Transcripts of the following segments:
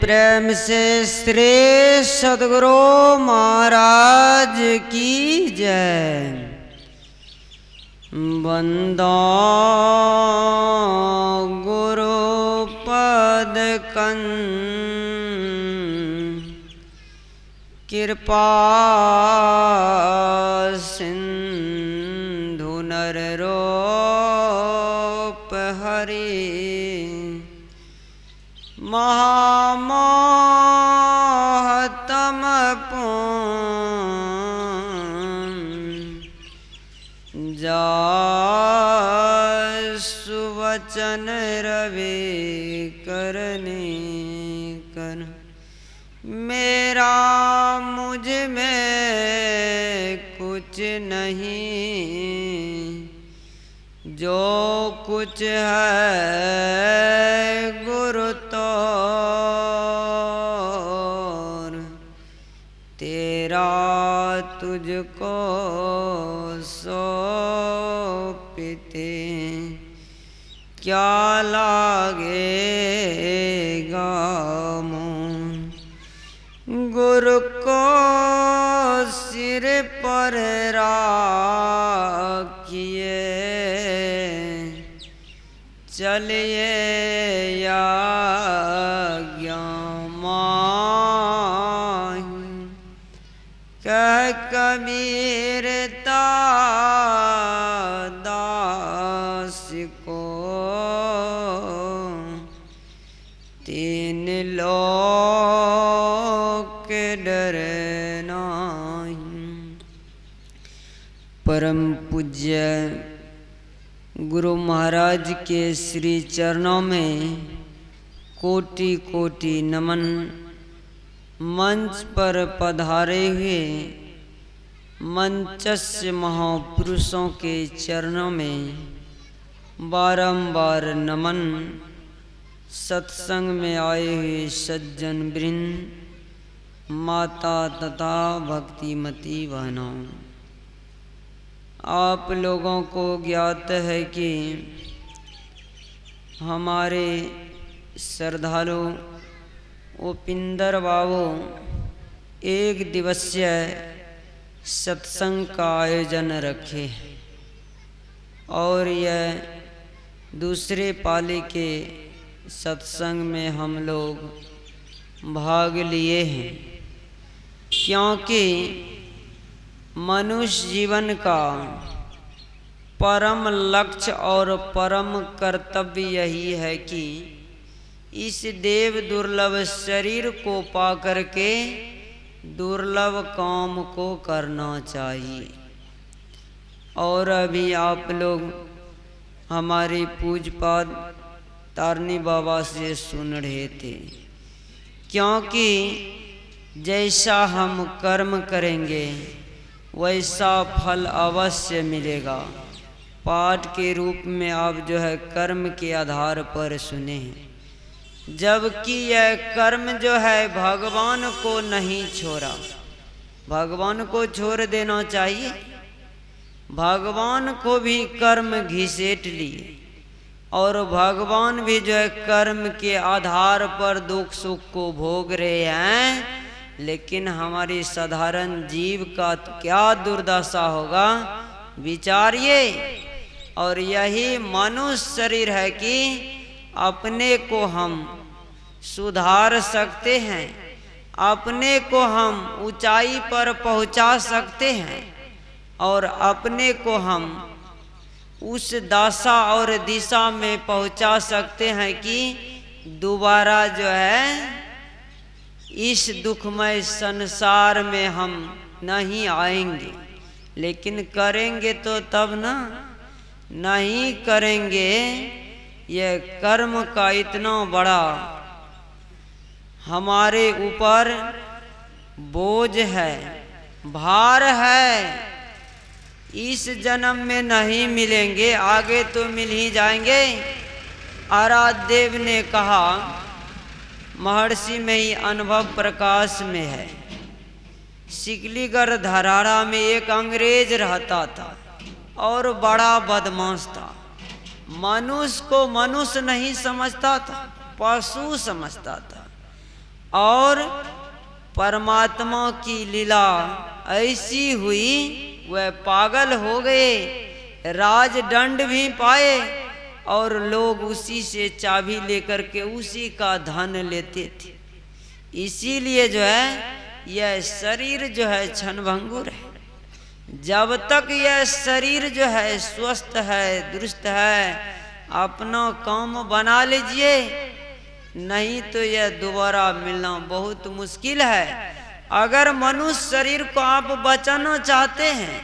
प्रेम से श्री सद्गुरु महाराज की जय। बंदो गुरु पद कन कृपा सिंधु नर रूप हरि महामोहतम पुण्य जासु वचन रवि करने कर मेरा मुझ में कुछ नहीं, जो कुछ है गुरु तोर तेरा तुझको सौंपते क्या लागेगा मोह। गुरु को सिर पर राखिए चलिए आज्ञा माही कह कबीर दास को तीन लोक डरना। परम पूज्य गुरु महाराज के श्री चरणों में कोटि कोटि नमन। मंच पर पधारे हुए मंचस्य महापुरुषों के चरणों में बारंबार नमन। सत्संग में आए हुए सज्जन वृंद, माता तथा भक्तिमती बहनों, आप लोगों को ज्ञात है कि हमारे श्रद्धालु उपिंदर बाबू एक दिवसीय सत्संग का आयोजन रखे और यह दूसरे पाली के सत्संग में हम लोग भाग लिए हैं, क्योंकि मनुष्य जीवन का परम लक्ष्य और परम कर्तव्य यही है कि इस देव दुर्लभ शरीर को पा करके दुर्लभ काम को करना चाहिए। और अभी आप लोग हमारे पूज्यपाद तारनी बाबा से सुन रहे थे, क्योंकि जैसा हम कर्म करेंगे वैसा फल अवश्य मिलेगा। पाठ के रूप में आप जो है कर्म के आधार पर सुने हैं, जबकि यह कर्म जो है भगवान को नहीं छोड़ा। भगवान को छोड़ देना चाहिए, भगवान को भी कर्म घिसेट लिए और भगवान भी जो है कर्म के आधार पर दुख सुख को भोग रहे हैं। लेकिन हमारी साधारण जीव का क्या दुर्दशा होगा विचारिए। और यही मनुष्य शरीर है कि अपने को हम सुधार सकते हैं, अपने को हम ऊंचाई पर पहुंचा सकते हैं और अपने को हम उस दशा और दिशा में पहुंचा सकते हैं कि दोबारा जो है इस दुखमय संसार में हम नहीं आएंगे। लेकिन करेंगे तो तब ना, नहीं करेंगे। यह कर्म का इतना बड़ा हमारे ऊपर बोझ है, भार है। इस जन्म में नहीं मिलेंगे, आगे तो मिल ही जाएंगे। आराध्य देव ने कहा, महर्षि में ही अनुभव प्रकाश में है, सिकलीगढ़ धराड़ा में एक अंग्रेज रहता था और बड़ा बदमाश था। मनुष्य को मनुष्य नहीं समझता था, पशु समझता था। और परमात्मा की लीला ऐसी हुई, वह पागल हो गए, राजदंड भी पाए और लोग उसी से चाबी लेकर के उसी का धन लेते थे। इसीलिए जो है यह शरीर जो है क्षणभंगुर है। जब तक यह शरीर जो है स्वस्थ है, दुरुस्त है, अपना काम बना लीजिए, नहीं तो यह दोबारा मिलना बहुत मुश्किल है। अगर मनुष्य शरीर को आप बचाना चाहते हैं,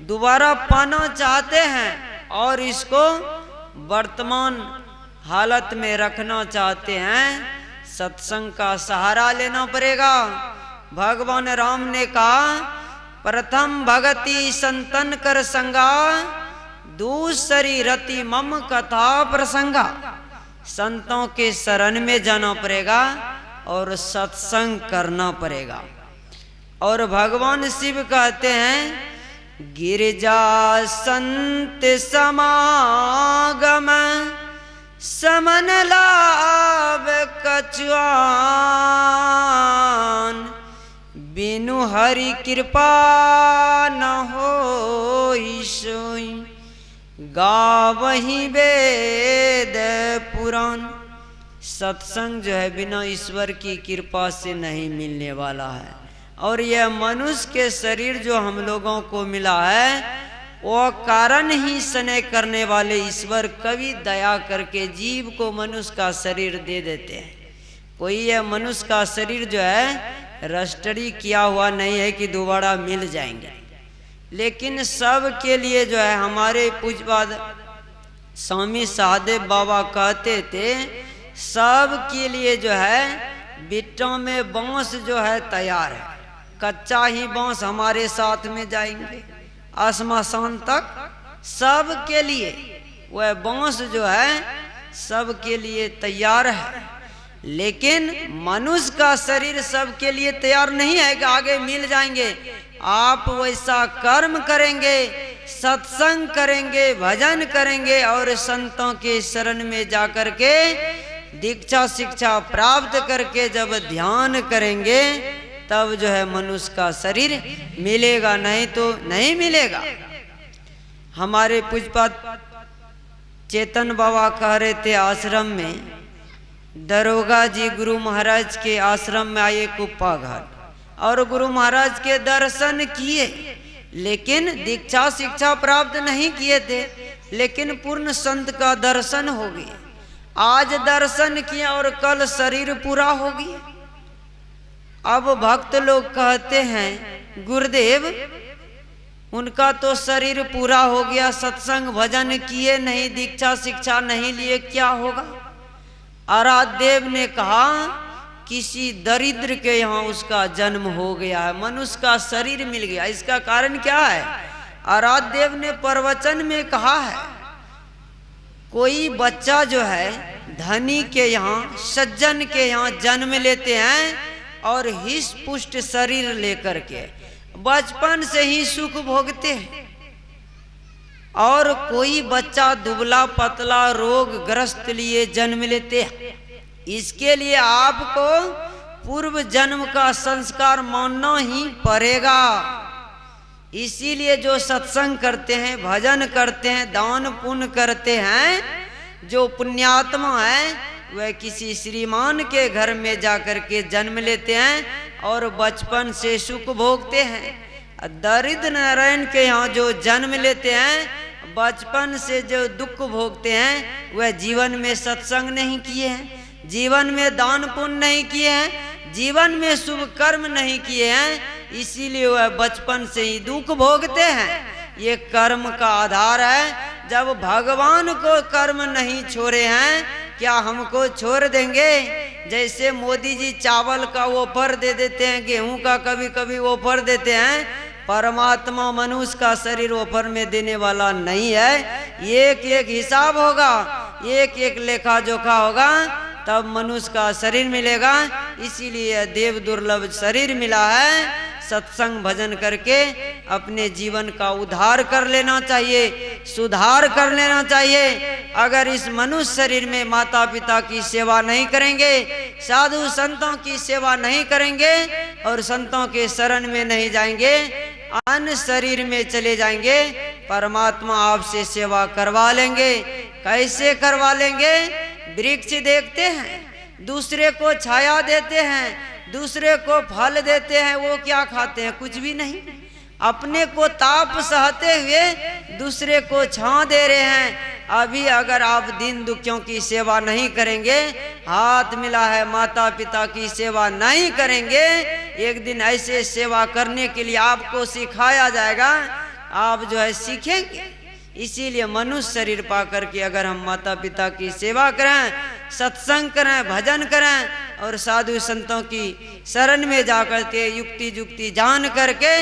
दोबारा पाना चाहते हैं और इसको वर्तमान हालत में रखना चाहते हैं, सत्संग का सहारा लेना पड़ेगा। भगवान राम ने कहा, प्रथम भगति संतन कर संगा, दूसरी रति मम कथा प्रसंगा। संतों के शरण में जाना पड़ेगा और सत्संग करना पड़ेगा। और भगवान शिव कहते हैं, गिरिजा संत समागम समन लाभ कछुआन, बिनु हरि कृपा न होई सोई, गावहीं वेद पुराण। सत्संग जो है बिना ईश्वर की कृपा से नहीं मिलने वाला है। और यह मनुष्य के शरीर जो हम लोगों को मिला है, वो कारण ही स्नेह करने वाले ईश्वर कभी दया करके जीव को मनुष्य का शरीर दे देते हैं। कोई यह मनुष्य का शरीर जो है रजिस्ट्री किया हुआ नहीं है कि दोबारा मिल जाएंगे। लेकिन सब के लिए जो है, हमारे पूज्यपाद स्वामी सहदेव बाबा कहते थे, सब के लिए जो है बिट्टों में बांस जो है तैयार है। कच्चा ही बांस हमारे साथ में जाएंगे श्मशान तक। सब के लिए वह बांस जो है सब के लिए तैयार है। लेकिन मनुष्य का शरीर सब के लिए तैयार नहीं है कि आगे मिल जाएंगे। आप वैसा कर्म करेंगे, सत्संग करेंगे, भजन करेंगे और संतों के शरण में जाकर के दीक्षा शिक्षा प्राप्त करके जब ध्यान करेंगे, तब जो है मनुष्य का शरीर मिलेगा, नहीं तो नहीं मिलेगा। हमारे पूज्यपाद चेतन बाबा कह रहे थे, आश्रम में दरोगा जी गुरु महाराज के आश्रम में आए कुप्पा घाट, और गुरु महाराज के दर्शन किए, लेकिन दीक्षा शिक्षा प्राप्त नहीं किए थे। लेकिन पूर्ण संत का दर्शन हो गया। आज दर्शन किया और कल शरीर पूरा हो गया। अब भक्त लोग कहते हैं, गुरुदेव उनका तो शरीर पूरा हो गया, सत्संग भजन किए नहीं, दीक्षा शिक्षा नहीं लिए, क्या होगा? आराध्य देव ने कहा, किसी दरिद्र के यहाँ उसका जन्म हो गया है, मनुष्य का शरीर मिल गया। इसका कारण क्या है? आराध्य देव ने प्रवचन में कहा है, कोई बच्चा जो है धनी के यहाँ, सज्जन के यहाँ जन्म लेते हैं और हिस पुष्ट शरीर लेकर के बचपन से ही सुख भोगते हैं। और कोई बच्चा दुबला पतला रोग ग्रस्त लिए जन्म लेते हैं। इसके लिए आपको पूर्व जन्म का संस्कार मानना ही पड़ेगा। इसीलिए जो सत्संग करते हैं, भजन करते हैं, दान पुण्य करते हैं, जो पुण्यात्मा है वह किसी श्रीमान के घर में जाकर के जन्म लेते हैं और बचपन से सुख भोगते हैं। दरिद्र नारायण के यहाँ जो जन्म लेते हैं, बचपन से जो दुख भोगते हैं, वह जीवन में सत्संग नहीं किए हैं, जीवन में दान पुण्य नहीं किए हैं, जीवन में शुभ कर्म नहीं किए हैं, इसीलिए वह बचपन से ही दुख भोगते हैं। ये कर्म का आधार है। जब भगवान को कर्म नहीं छोड़े हैं, क्या हमको छोड़ देंगे? जैसे मोदी जी चावल का ऑफर दे देते हैं, गेहूं का कभी कभी ऑफर देते हैं, परमात्मा मनुष्य का शरीर ऑफर में देने वाला नहीं है। एक एक हिसाब होगा, एक एक लेखा जोखा होगा, तब मनुष्य का शरीर मिलेगा। इसीलिए देव दुर्लभ शरीर मिला है। सत्संग भजन करके अपने जीवन का उद्धार कर लेना चाहिए, सुधार कर लेना चाहिए। अगर इस मनुष्य शरीर में माता पिता की सेवा नहीं करेंगे, साधु संतों की सेवा नहीं करेंगे और संतों के शरण में नहीं जाएंगे, अन्य शरीर में चले जाएंगे, परमात्मा आपसे सेवा करवा लेंगे। कैसे करवा लेंगे? वृक्ष देखते हैं, दूसरे को छाया देते हैं, दूसरे को फल देते हैं, वो क्या खाते हैं? कुछ भी नहीं। अपने को ताप सहते हुए दूसरे को छांव दे रहे हैं। अभी अगर आप दीन दुखियों की सेवा नहीं करेंगे, हाथ मिला है माता पिता की सेवा नहीं करेंगे, एक दिन ऐसे सेवा करने के लिए आपको सिखाया जाएगा, आप जो है सीखेंगे। इसीलिए मनुष्य शरीर पा करके अगर हम माता पिता की सेवा करें, सत्संग करें, भजन करें और साधु संतों की शरण में जाकर के युक्ति जुक्ति जान करके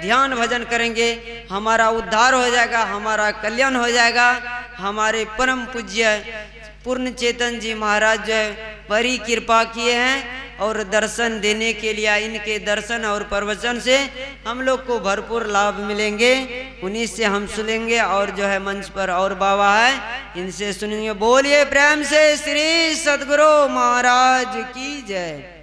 ध्यान भजन करेंगे, हमारा उद्धार हो जाएगा, हमारा कल्याण हो जाएगा। हमारे परम पूज्य पूर्ण चेतन जी महाराज जो है बड़ी कृपा किए हैं और दर्शन देने के लिए, इनके दर्शन और प्रवचन से हम लोग को भरपूर लाभ मिलेंगे। उन्हीं से हम सुनेंगे और जो है मंच पर और बाबा है, इनसे सुनेंगे। बोलिए प्रेम से श्री सद्गुरु महाराज की जय।